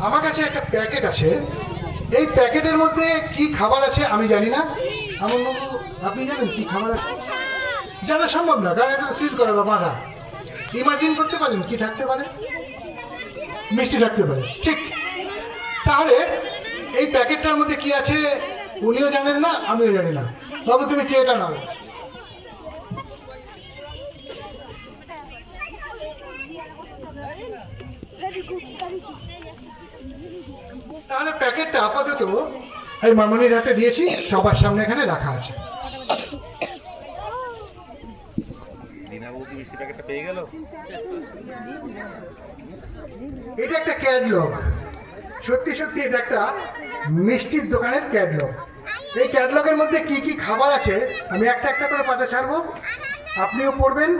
আমার কাছে একটা প্যাকেট আছে, এই প্যাকেটের মধ্যে কি খাবার আছে আমি জানি না। আমার বাবু আপনি জানেন কি খাবার আছে? জানা সম্ভব না, কারণ এটা সিল করা বা বাঁধা। ইমাজিন করতে পারেন কি থাকতে পারে? মিষ্টি থাকতে পারে, ঠিক। তাহলে এই প্যাকেটটার মধ্যে কি আছে উনিও জানেন না, আমিও জানি না। বাবু তুমি কে এটা নাও। তাহলে প্যাকেটটা আপাতত এই মামনির হাতে দিয়েছি, সবার সামনে এখানে রাখা আছে। এটা একটা ক্যাটলগ, সত্যি সত্যি এটা একটা মিষ্টির দোকানের ক্যাটলগ। এই ক্যাটলগের মধ্যে কি কি খাবার আছে আমি একটা একটা করে পাতা ছাড়বো, আপনিও পড়বেন,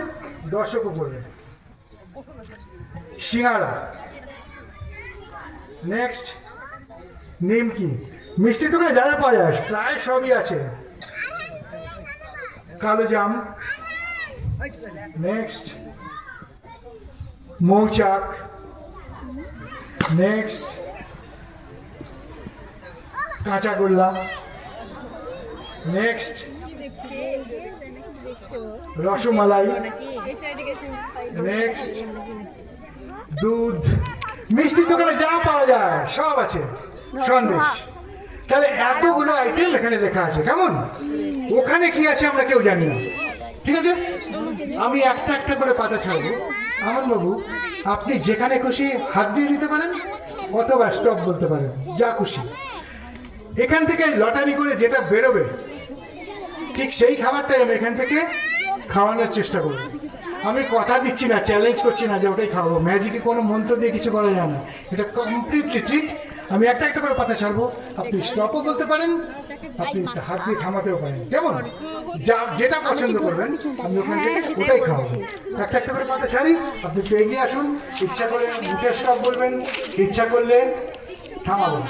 দর্শকও পড়বেন। সিঙ্গাড়া, নেক্সট নিমকি, মিষ্টির দোকানে যা যা পাওয়া যায় প্রায় সবই আছে। কালো জাম, নেক্সট মৌচাক, নেক্সট কাঁচাগোল্লা, নেক্সট রসমালাই, নেক্সট দুধ। মিষ্টির দোকানে যা পাওয়া যায় সব আছে। সন্দেশ। তাহলে এতগুলো আইটেম এখানে লেখা আছে, কেমন? ওখানে কি আছে আমরা কেউ জানি না, ঠিক আছে? আমি একটা একটা করে পাতা ছাড়বো। আমার বাবু আপনি যেখানে খুশি হাত দিয়ে দিতে পারেন অথবা স্টপ বলতে পারেন, যা খুশি। এখান থেকে লটারি করে যেটা বেরোবে ঠিক সেই খাবারটাই আমি এখান থেকে খাওয়ানোর চেষ্টা করব। আমি কথা দিচ্ছি না, চ্যালেঞ্জ করছি না যে ওটাই খাওয়াবো। ম্যাজিকে কোনো মন্ত্র দিয়ে কিছু করা যায় না, এটা কমপ্লিটলি ঠিক। আমি একটা একটা করে পাতা ছাড়বো, আপনি স্টপও বলতে পারেন, আপনি হাত দিয়ে থামাতেও পারেন, কেমন? যা যেটা পছন্দ করবেন আমি ওখান থেকে ওটাই খাওয়াবো। একটা একটা করে পাতা ছাড়ি, আপনি এগিয়ে আসুন। ইচ্ছা করে মুখে স্টপ বলবেন, ইচ্ছা করলে থামাবেন।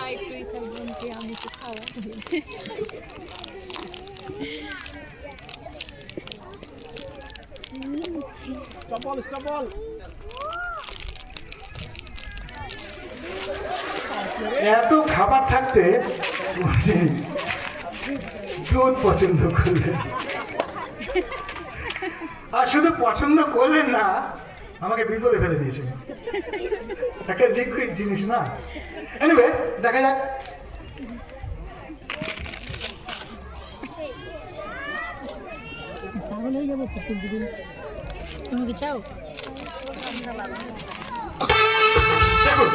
এত খাবার থাকতে দুধ পছন্দ করলেন, আর শুধু পছন্দ করলেন না, আমাকে বিপদে ফেলে দিয়েছেন। একটা লিকুইড জিনিস না। এনিওয়ে দেখা যাক। পাগল হয়ে যাবো তুমি কি চাও? দেখুন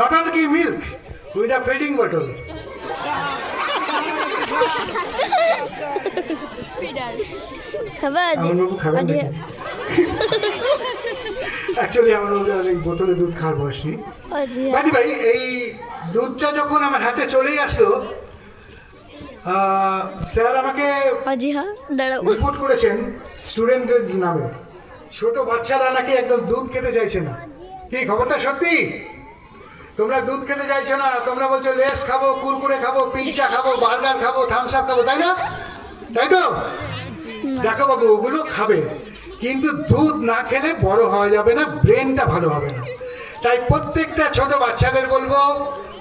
not only milk with a feeding bottle. Actually আমার এই বোতলে দুধ খাওয়ার বয়স নেই। বাদি ভাই, এই দুধটা যখন আমার হাতে চলেই আসলো, স্যার আমাকে রিপোর্ট করেছেন স্টুডেন্টদের নামে ছোট বাচ্চারা নাকি একদম দুধ খেতে চাইছে না। কি খবরটা সত্যি? তোমরা দুধ খেতে চাইছো না, তোমরা বলছো লেস খাবো, কুরকুরে খাবো, পিৎজা খাবো, বার্গার খাবো, থামস আপ খাবো, তাই না? তাই তো? দেখো বাবু, ওগুলো খাবে, কিন্তু দুধ না খেলে বড় হওয়া যাবে না, ব্রেনটা ভালো হবে না। তাই প্রত্যেকটা ছোট বাচ্চাদের বলবো,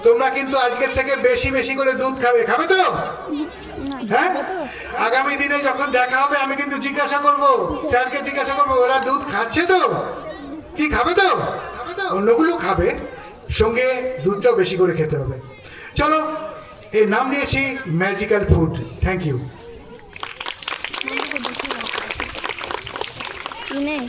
তোমরা কিন্তু আজকের থেকে বেশি বেশি করে দুধ খাবে। খাবে তো? হ্যাঁ, আগামী দিনে যখন দেখা হবে আমি কিন্তু জিজ্ঞাসা করব, স্যারকে জিজ্ঞাসা করবো ওরা দুধ খাচ্ছে তো? কি খাবে তো? অন্যগুলো খাবে, সঙ্গে দুধটাও বেশি করে খেতে হবে। চলো, এর নাম দিয়েছি ম্যাজিক্যাল ফুড। Thank you. কি নেই